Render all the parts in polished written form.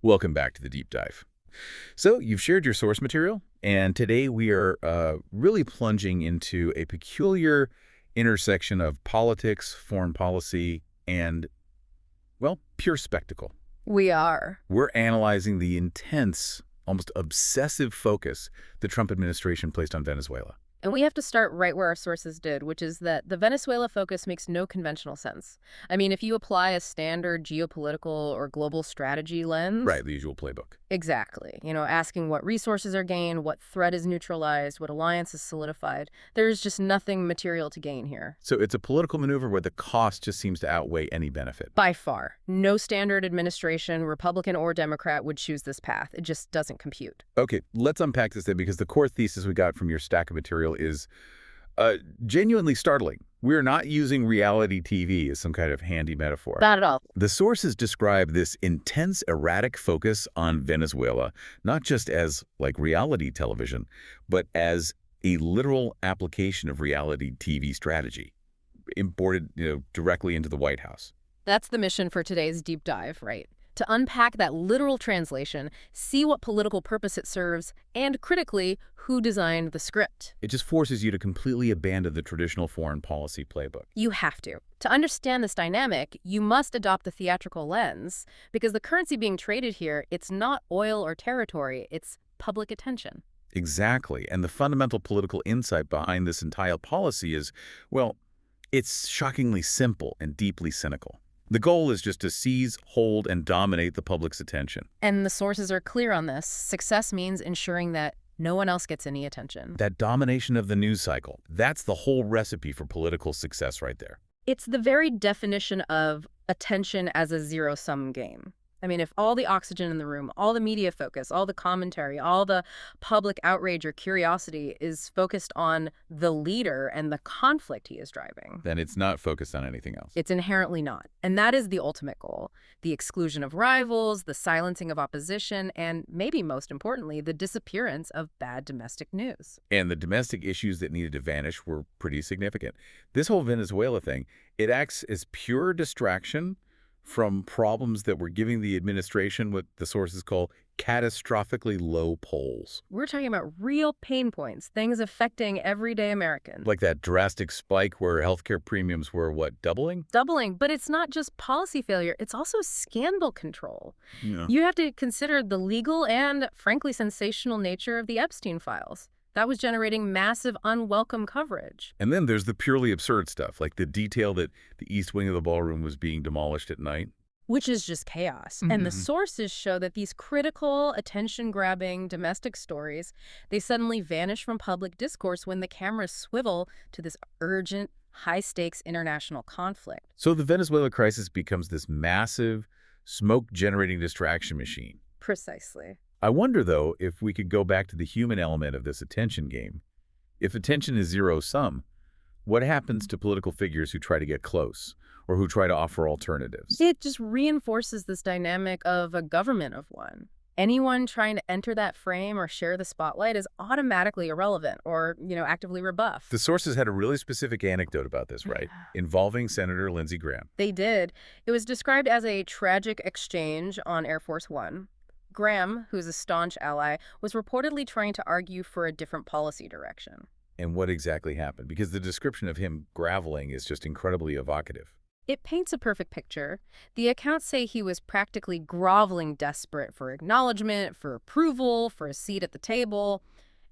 Welcome back to the deep dive. So you've shared your source material, and today we are really plunging into a peculiar intersection of politics, foreign policy, and, well, pure spectacle. We are. We're analyzing the intense, almost obsessive focus the Trump administration placed on Venezuela. And we have to start right where our sources did, which is that the Venezuela focus makes no conventional sense. I mean, if you apply a standard geopolitical or global strategy lens. Right, the usual playbook. Exactly. Asking what resources are gained, what threat is neutralized, what alliance is solidified. There's just nothing material to gain here. So it's a political maneuver where the cost just seems to outweigh any benefit. By far. No standard administration, Republican or Democrat, would choose this path. It just doesn't compute. Okay, let's unpack this then, because the core thesis we got from your stack of material is genuinely startling. We're not using reality TV as some kind of handy metaphor. Not at all. The sources describe this intense, erratic focus on Venezuela, not just as, like, reality television, but as a literal application of reality TV strategy, imported, directly into the White House. That's the mission for today's deep dive, right? To unpack that literal translation, see what political purpose it serves, and critically, who designed the script. It just forces you to completely abandon the traditional foreign policy playbook. You have to. To understand this dynamic, you must adopt the theatrical lens, because the currency being traded here, it's not oil or territory, it's public attention. Exactly. And the fundamental political insight behind this entire policy is, well, it's shockingly simple and deeply cynical. The goal is just to seize, hold, and dominate the public's attention. And the sources are clear on this. Success means ensuring that no one else gets any attention. That domination of the news cycle, that's the whole recipe for political success right there. It's the very definition of attention as a zero-sum game. I mean, if all the oxygen in the room, all the media focus, all the commentary, all the public outrage or curiosity is focused on the leader and the conflict he is driving, then it's not focused on anything else. it's inherently not. And that is the ultimate goal. The exclusion of rivals, the silencing of opposition, and maybe most importantly, the disappearance of bad domestic news. And the domestic issues that needed to vanish were pretty significant. This whole Venezuela thing, it acts as pure distraction from problems that were giving the administration what the sources call catastrophically low polls. We're talking about real pain points, things affecting everyday Americans. Like that drastic spike where healthcare premiums were, what, doubling? Doubling, but it's not just policy failure, it's also scandal control. Yeah. You have to consider the legal and, frankly, sensational nature of the Epstein files. That was generating massive, unwelcome coverage. And then there's the purely absurd stuff, like the detail that the east wing of the ballroom was being demolished at night. Which is just chaos. And the sources show that these critical, attention-grabbing domestic stories, they suddenly vanish from public discourse when the cameras swivel to this urgent, high-stakes international conflict. So the Venezuela crisis becomes this massive, smoke-generating distraction machine. Precisely. I wonder, though, if we could go back to the human element of this attention game. If attention is zero-sum, what happens to political figures who try to get close or who try to offer alternatives? It just reinforces this dynamic of a government of one. Anyone trying to enter that frame or share the spotlight is automatically irrelevant or, actively rebuffed. The sources had a really specific anecdote about this, right? Involving Senator Lindsey Graham. They did. It was described as a tragic exchange on Air Force One. Graham, who's a staunch ally, was reportedly trying to argue for a different policy direction. And what exactly happened? Because the description of him groveling is just incredibly evocative. It paints a perfect picture. The accounts say he was practically groveling, desperate for acknowledgement, for approval, for a seat at the table,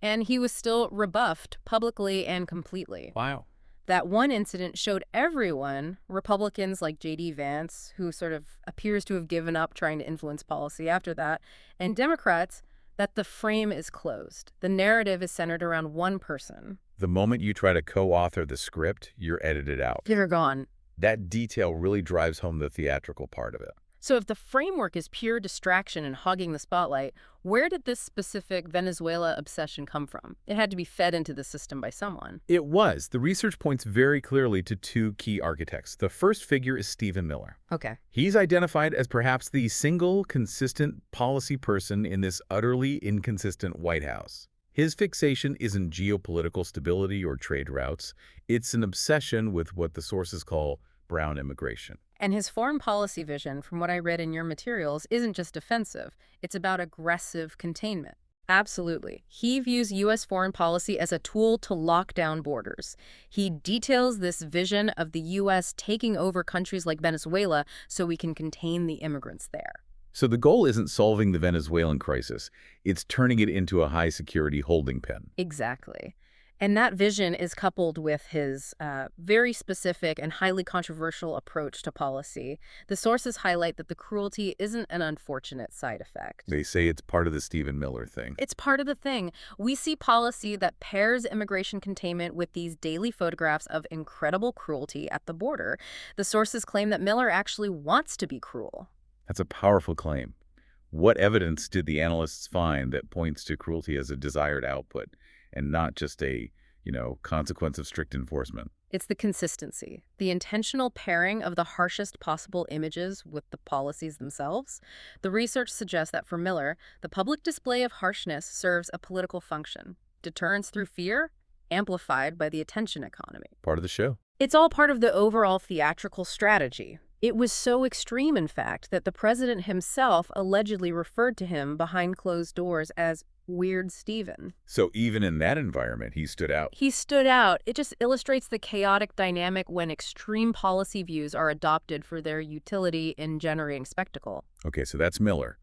and he was still rebuffed publicly and completely. Wow. That one incident showed everyone, Republicans like J.D. Vance, who sort of appears to have given up trying to influence policy after that, and Democrats, that the frame is closed. The narrative is centered around one person. The moment you try to co-author the script, you're edited out. They're gone. That detail really drives home the theatrical part of it. So if the framework is pure distraction and hogging the spotlight, where did this specific Venezuela obsession come from? It had to be fed into the system by someone. It was. The research points very clearly to two key architects. The first figure is Stephen Miller. Okay. He's identified as perhaps the single consistent policy person in this utterly inconsistent White House. His fixation isn't geopolitical stability or trade routes. It's an obsession with what the sources call brown immigration. And his foreign policy vision, from what I read in your materials, isn't just defensive. It's about aggressive containment. Absolutely. He views U.S. foreign policy as a tool to lock down borders. He details this vision of the U.S. taking over countries like Venezuela so we can contain the immigrants there. So the goal isn't solving the Venezuelan crisis. It's turning it into a high-security holding pen. Exactly. And that vision is coupled with his very specific and highly controversial approach to policy. The sources highlight that the cruelty isn't an unfortunate side effect. They say it's part of the Stephen Miller thing. It's part of the thing. We see policy that pairs immigration containment with these daily photographs of incredible cruelty at the border. The sources claim that Miller actually wants to be cruel. That's a powerful claim. What evidence did the analysts find that points to cruelty as a desired output and not just a, consequence of strict enforcement? It's the consistency, the intentional pairing of the harshest possible images with the policies themselves. The research suggests that for Miller, the public display of harshness serves a political function. Deterrence through fear, amplified by the attention economy. Part of the show. It's all part of the overall theatrical strategy. It was so extreme, in fact, that the president himself allegedly referred to him behind closed doors as Weird Steven. So even in that environment, he stood out. He stood out. It just illustrates the chaotic dynamic when extreme policy views are adopted for their utility in generating spectacle. Okay, so that's Miller.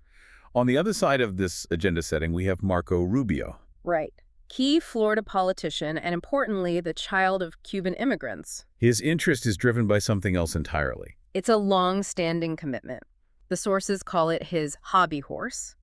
On the other side of this agenda setting, we have Marco Rubio. Right. Key Florida politician and, importantly, the child of Cuban immigrants. His interest is driven by something else entirely. It's a long-standing commitment. The sources call it his hobby horse.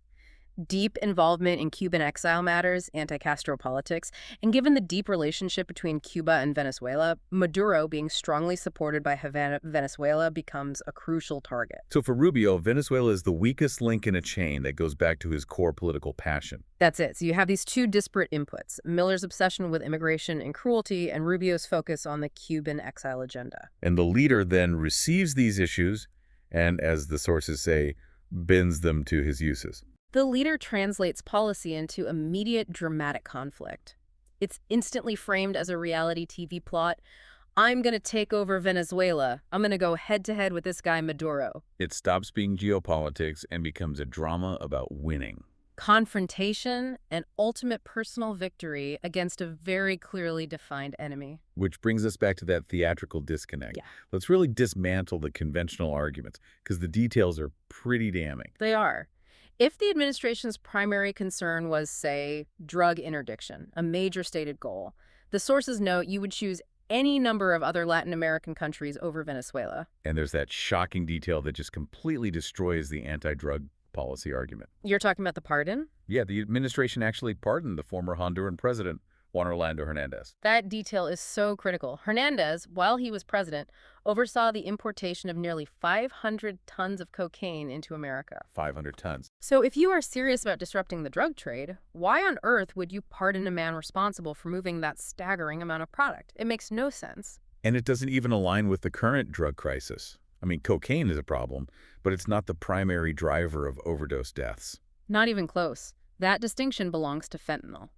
Deep involvement in Cuban exile matters, anti-Castro politics, and given the deep relationship between Cuba and Venezuela, Maduro being strongly supported by Venezuela becomes a crucial target. So for Rubio, Venezuela is the weakest link in a chain that goes back to his core political passion. That's it. So you have these two disparate inputs, Miller's obsession with immigration and cruelty, and Rubio's focus on the Cuban exile agenda. And the leader then receives these issues and, as the sources say, bends them to his uses. The leader translates policy into immediate dramatic conflict. It's instantly framed as a reality TV plot. I'm going to take over Venezuela. I'm going to go head-to-head with this guy Maduro. It stops being geopolitics and becomes a drama about winning. Confrontation and ultimate personal victory against a very clearly defined enemy. Which brings us back to that theatrical disconnect. Yeah. Let's really dismantle the conventional arguments, because the details are pretty damning. They are. If the administration's primary concern was, say, drug interdiction, a major stated goal, the sources note you would choose any number of other Latin American countries over Venezuela. And there's that shocking detail that just completely destroys the anti-drug policy argument. You're talking about the pardon? Yeah, the administration actually pardoned the former Honduran president, Juan Orlando Hernandez. That detail is so critical. Hernandez, while he was president, oversaw the importation of nearly 500 tons of cocaine into America. 500 tons. So if you are serious about disrupting the drug trade, why on earth would you pardon a man responsible for moving that staggering amount of product? It makes no sense. And it doesn't even align with the current drug crisis. I mean, cocaine is a problem, but it's not the primary driver of overdose deaths. Not even close. That distinction belongs to fentanyl.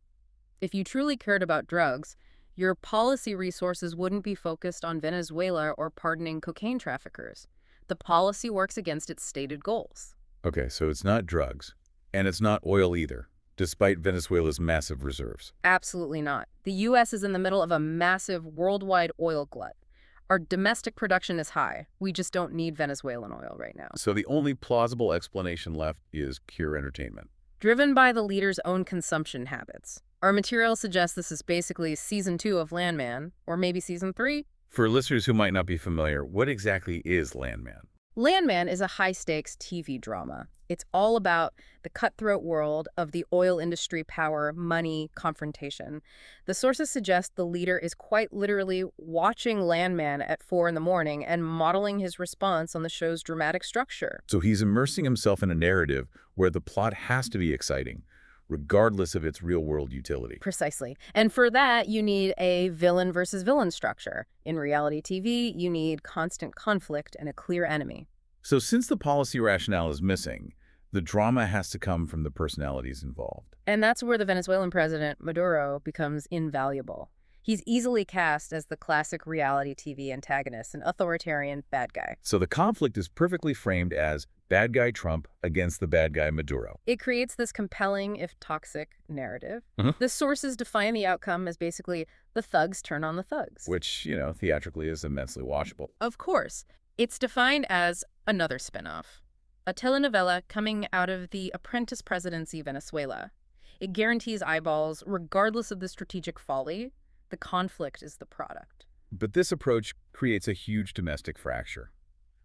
If you truly cared about drugs, your policy resources wouldn't be focused on Venezuela or pardoning cocaine traffickers. The policy works against its stated goals. Okay, so it's not drugs, and it's not oil either, despite Venezuela's massive reserves. Absolutely not. The U.S. is in the middle of a massive worldwide oil glut. Our domestic production is high. We just don't need Venezuelan oil right now. So the only plausible explanation left is pure entertainment. Driven by the leader's own consumption habits. Our material suggests this is basically season 2 of Landman, or maybe season 3. For listeners who might not be familiar, what exactly is Landman? Landman is a high-stakes TV drama. It's all about the cutthroat world of the oil industry power, money, confrontation. The sources suggest the leader is quite literally watching Landman at 4 in the morning and modeling his response on the show's dramatic structure. So he's immersing himself in a narrative where the plot has to be exciting, regardless of its real-world utility. Precisely. And for that, you need a villain versus villain structure. In reality TV, you need constant conflict and a clear enemy. So since the policy rationale is missing, the drama has to come from the personalities involved. And that's where the Venezuelan president, Maduro, becomes invaluable. He's easily cast as the classic reality TV antagonist, an authoritarian bad guy. So the conflict is perfectly framed as bad guy Trump against the bad guy Maduro. It creates this compelling, if toxic, narrative. Mhm. The sources define the outcome as basically the thugs turn on the thugs. Which, theatrically is immensely watchable. Of course, it's defined as another spinoff, a telenovela coming out of the apprentice presidency Venezuela. It guarantees eyeballs regardless of the strategic folly. The conflict is the product. But this approach creates a huge domestic fracture.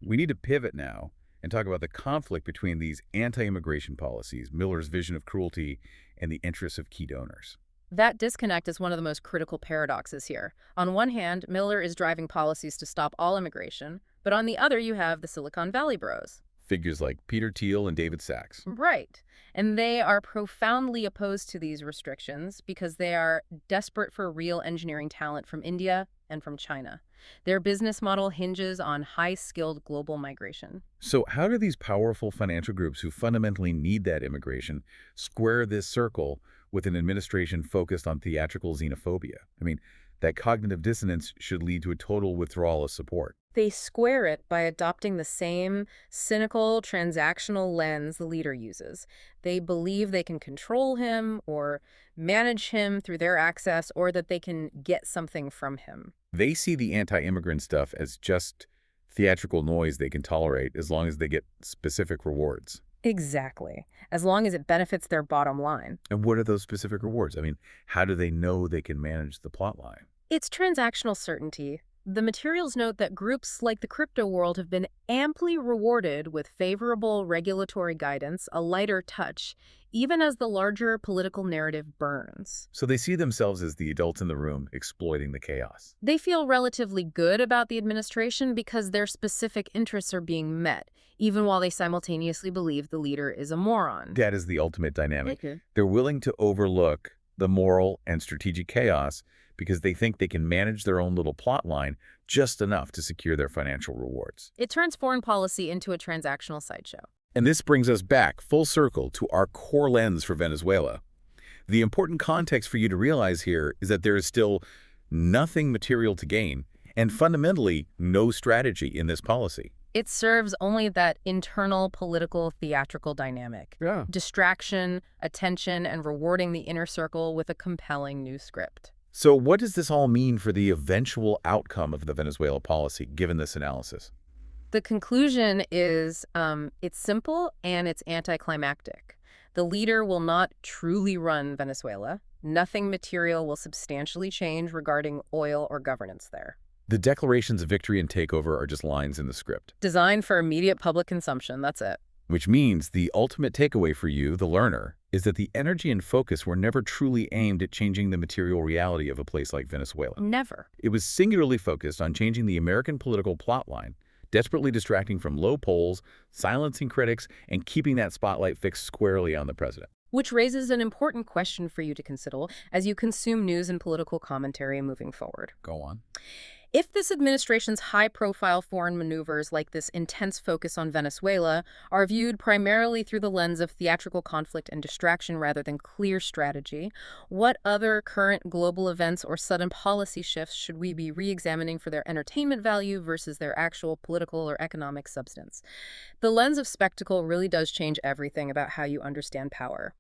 We need to pivot now and talk about the conflict between these anti-immigration policies, Miller's vision of cruelty, and the interests of key donors. That disconnect is one of the most critical paradoxes here. On one hand, Miller is driving policies to stop all immigration, but on the other you have the Silicon Valley bros. Figures like Peter Thiel and David Sachs. Right. And they are profoundly opposed to these restrictions because they are desperate for real engineering talent from India and from China. Their business model hinges on high-skilled global migration. So how do these powerful financial groups who fundamentally need that immigration square this circle with an administration focused on theatrical xenophobia? I mean, that cognitive dissonance should lead to a total withdrawal of support. They square it by adopting the same cynical, transactional lens the leader uses. They believe they can control him or manage him through their access, or that they can get something from him. They see the anti-immigrant stuff as just theatrical noise they can tolerate as long as they get specific rewards. Exactly. As long as it benefits their bottom line. And what are those specific rewards? I mean, how do they know they can manage the plot line? It's transactional certainty. The materials note that groups like the crypto world have been amply rewarded with favorable regulatory guidance, a lighter touch, even as the larger political narrative burns. So they see themselves as the adults in the room exploiting the chaos. They feel relatively good about the administration because their specific interests are being met, even while they simultaneously believe the leader is a moron. That is the ultimate dynamic. Okay. They're willing to overlook the moral and strategic chaos because they think they can manage their own little plot line just enough to secure their financial rewards. It turns foreign policy into a transactional sideshow. And this brings us back full circle to our core lens for Venezuela. The important context for you to realize here is that there is still nothing material to gain and fundamentally no strategy in this policy. It serves only that internal political theatrical dynamic. Yeah. Distraction, attention, and rewarding the inner circle with a compelling new script. So what does this all mean for the eventual outcome of the Venezuela policy, given this analysis? The conclusion is it's simple and it's anticlimactic. The leader will not truly run Venezuela. Nothing material will substantially change regarding oil or governance there. The declarations of victory and takeover are just lines in the script. Designed for immediate public consumption, that's it. Which means the ultimate takeaway for you, the learner, is that the energy and focus were never truly aimed at changing the material reality of a place like Venezuela. Never. It was singularly focused on changing the American political plotline, desperately distracting from low polls, silencing critics, and keeping that spotlight fixed squarely on the president. Which raises an important question for you to consider as you consume news and political commentary moving forward. Go on. If this administration's high-profile foreign maneuvers like this intense focus on Venezuela are viewed primarily through the lens of theatrical conflict and distraction rather than clear strategy, what other current global events or sudden policy shifts should we be re-examining for their entertainment value versus their actual political or economic substance? The lens of spectacle really does change everything about how you understand power.